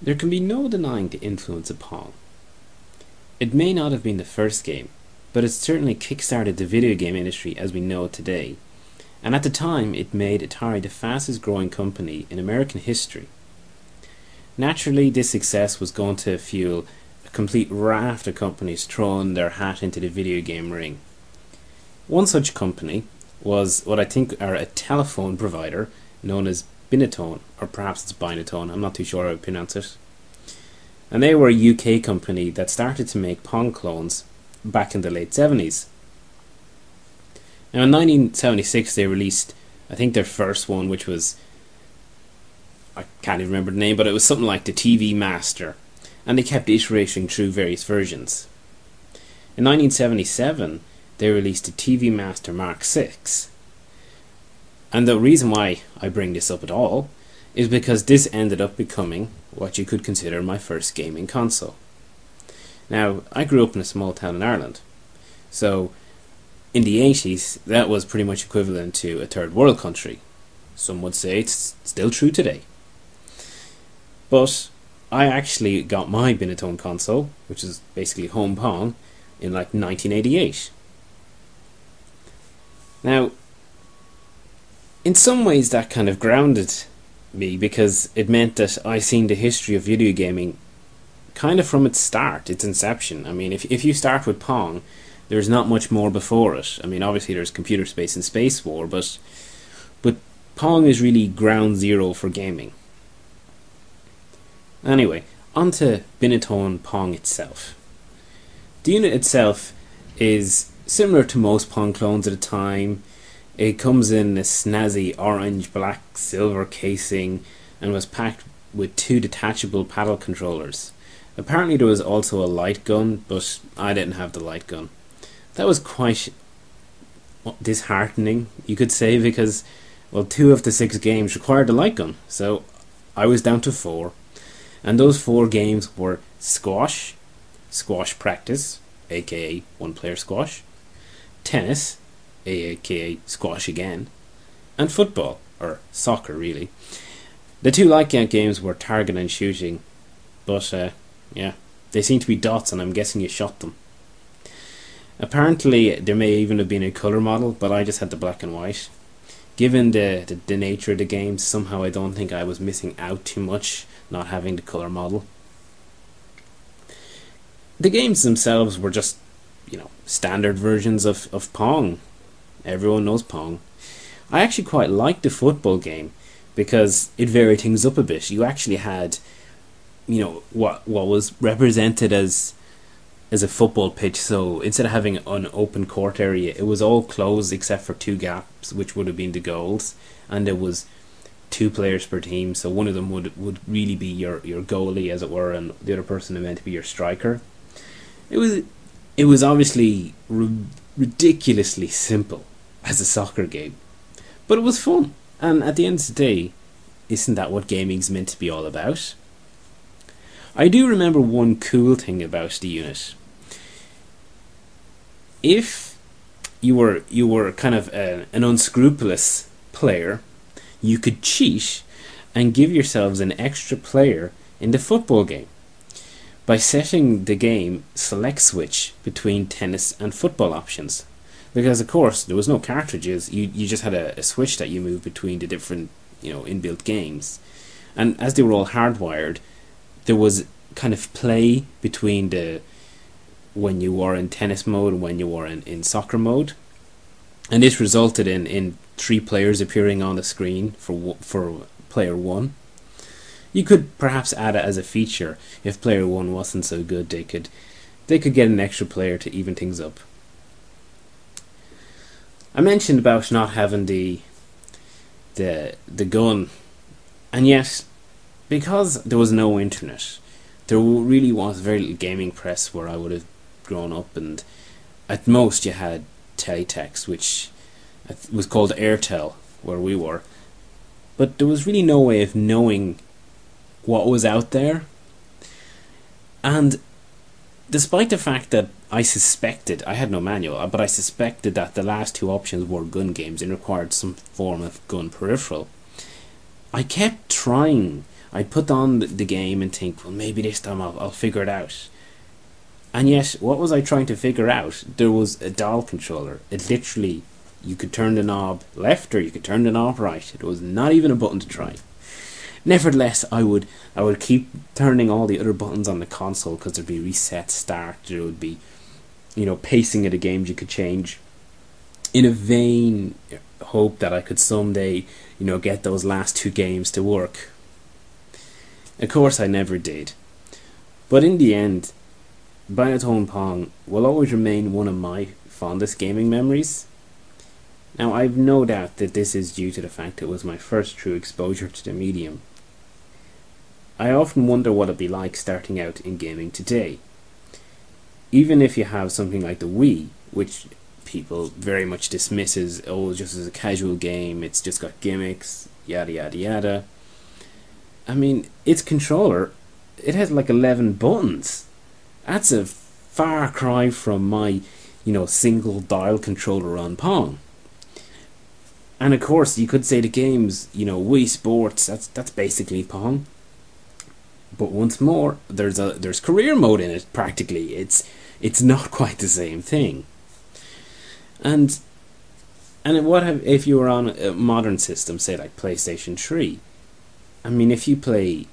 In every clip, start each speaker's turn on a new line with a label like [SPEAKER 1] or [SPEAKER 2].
[SPEAKER 1] There can be no denying the influence of Pong. It may not have been the first game, but it certainly kick-started the video game industry as we know it today, and at the time it made Atari the fastest growing company in American history. Naturally, this success was going to fuel a complete raft of companies throwing their hat into the video game ring. One such company was what I think are a telephone provider known as Binatone, or perhaps it's Binatone, I'm not too sure how to pronounce it. And they were a UK company that started to make Pong clones back in the late 70s. Now in 1976 they released, I think, their first one, which was, I can't even remember the name, but it was something like the TV Master, and they kept iterating through various versions. In 1977 they released the TV Master Mark VI, and the reason why I bring this up at all is because this ended up becoming what you could consider my first gaming console. Now, I grew up in a small town in Ireland, so in the 80s that was pretty much equivalent to a third world country. Some would say it's still true today. But I actually got my Binatone console, which is basically home Pong, in like 1988. Now, in some ways that kind of grounded me, because it meant that I seen the history of video gaming kind of from its start, its inception. I mean, if you start with Pong, there's not much more before it. I mean, obviously there's Computer Space and Space War, but Pong is really ground zero for gaming. Anyway, on to Binatone Pong itself. The unit itself is similar to most Pong clones at the time. It comes in a snazzy orange, black, silver casing and was packed with 2 detachable paddle controllers. Apparently there was also a light gun, but I didn't have the light gun. That was quite disheartening, you could say, because, well, 2 of the 6 games required a light gun, so I was down to 4. And those 4 games were Squash, Squash Practice, aka one-player squash, Tennis, aka Squash again, and Football, or Soccer really. The 2 light games were Target and Shooting, but yeah, they seem to be dots and I'm guessing you shot them. Apparently there may even have been a colour model, but I just had the black and white. Given the nature of the games, somehow I don't think I was missing out too much not having the colour model. The games themselves were just, standard versions of Pong. Everyone knows Pong. I actually quite liked the football game because it varied things up a bit. You actually had, what was represented as a football pitch. So instead of having an open court area, it was all closed except for 2 gaps, which would have been the goals, and there was 2 players per team. So one of them would really be your goalie, as it were, and the other person is meant to be your striker. It was obviously ridiculously simple as a soccer game, but it was fun. And at the end of the day, isn't that what gaming's meant to be all about? I do remember one cool thing about the unit. If you were kind of an unscrupulous player, you could cheat and give yourselves an extra player in the football game by setting the game select switch between tennis and football options. Because of course there was no cartridges, you just had a switch that you moved between the different inbuilt games, and as they were all hardwired, there was kind of play between when you were in tennis mode and when you were in soccer mode, and this resulted in 3 players appearing on the screen for player 1. You could perhaps add it as a feature. If player 1 wasn't so good, they could get an extra player to even things up. I mentioned about not having the gun, and yet because there was no internet, there really was very little gaming press where I would have grown up, and at most you had teletext, which was called Airtel where we were, but there was really no way of knowing what was out there. And despite the fact that I had no manual, but I suspected that the last 2 options were gun games and required some form of gun peripheral, I kept trying I'd put on the game and think, well, maybe this time I'll figure it out. And yet, what was I trying to figure out? There was a dial controller. It literally, you could turn the knob left or you could turn the knob right. It was not even a button to try. Nevertheless, I would keep turning all the other buttons on the console, because there'd be reset, start, there would be, pacing of the games you could change, in a vain hope that I could someday, get those last 2 games to work. Of course, I never did. But in the end, Binatone Pong will always remain one of my fondest gaming memories. Now, I've no doubt that this is due to the fact it was my first true exposure to the medium. I often wonder what it'd be like starting out in gaming today. Even if you have something like the Wii, which people very much dismiss as, just as a casual game, it's just got gimmicks, yada yada yada. I mean, its controller, it has like 11 buttons. That's a far cry from my, single dial controller on Pong. And of course, you could say the games, Wii Sports, that's basically Pong. But once more, there's career mode in it. Practically, it's not quite the same thing. And if you were on a modern system, say like PlayStation 3? I mean, if you play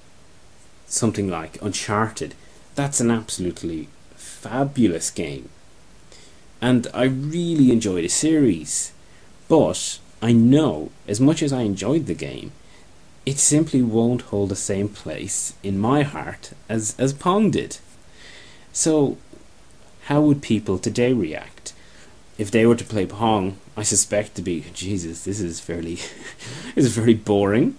[SPEAKER 1] something like Uncharted, that's an absolutely fabulous game. And I really enjoy the series. But I know, as much as I enjoyed the game, it simply won't hold the same place in my heart as Pong did. So, how would people today react? If they were to play Pong, I suspect to be, Jesus, this is very boring.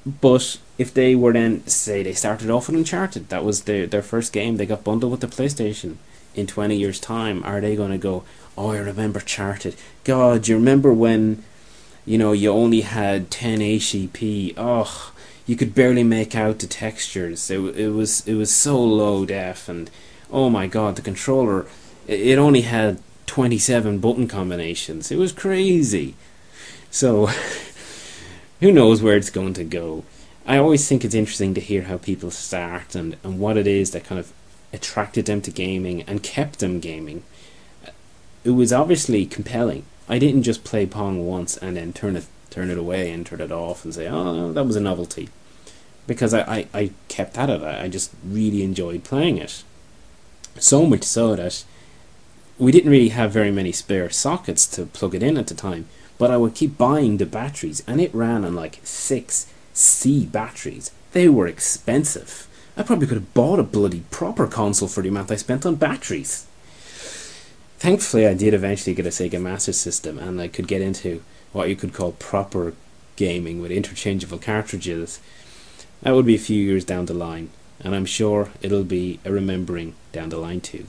[SPEAKER 1] But if they were then, say they started off with Uncharted, that was their first game, they got bundled with the PlayStation, in 20 years' time, are they going to go, oh, I remember Uncharted. God, do you remember when, you only had 1080p? Oh, you could barely make out the textures. It was so low def, and oh my God, the controller, it only had 27 button combinations. It was crazy. So, who knows where it's going to go. I always think it's interesting to hear how people start and what it is that kind of attracted them to gaming and kept them gaming. It was obviously compelling. I didn't just play Pong once and then turn it away and turn it off and say, oh, that was a novelty. Because I kept at it. I just really enjoyed playing it. So much so that we didn't really have very many spare sockets to plug it in at the time. But I would keep buying the batteries, and it ran on like 6C batteries. They were expensive. I probably could have bought a bloody proper console for the amount I spent on batteries. Thankfully, I did eventually get a Sega Master System, and I could get into what you could call proper gaming with interchangeable cartridges. That would be a few years down the line, and I'm sure it'll be a remembering down the line too.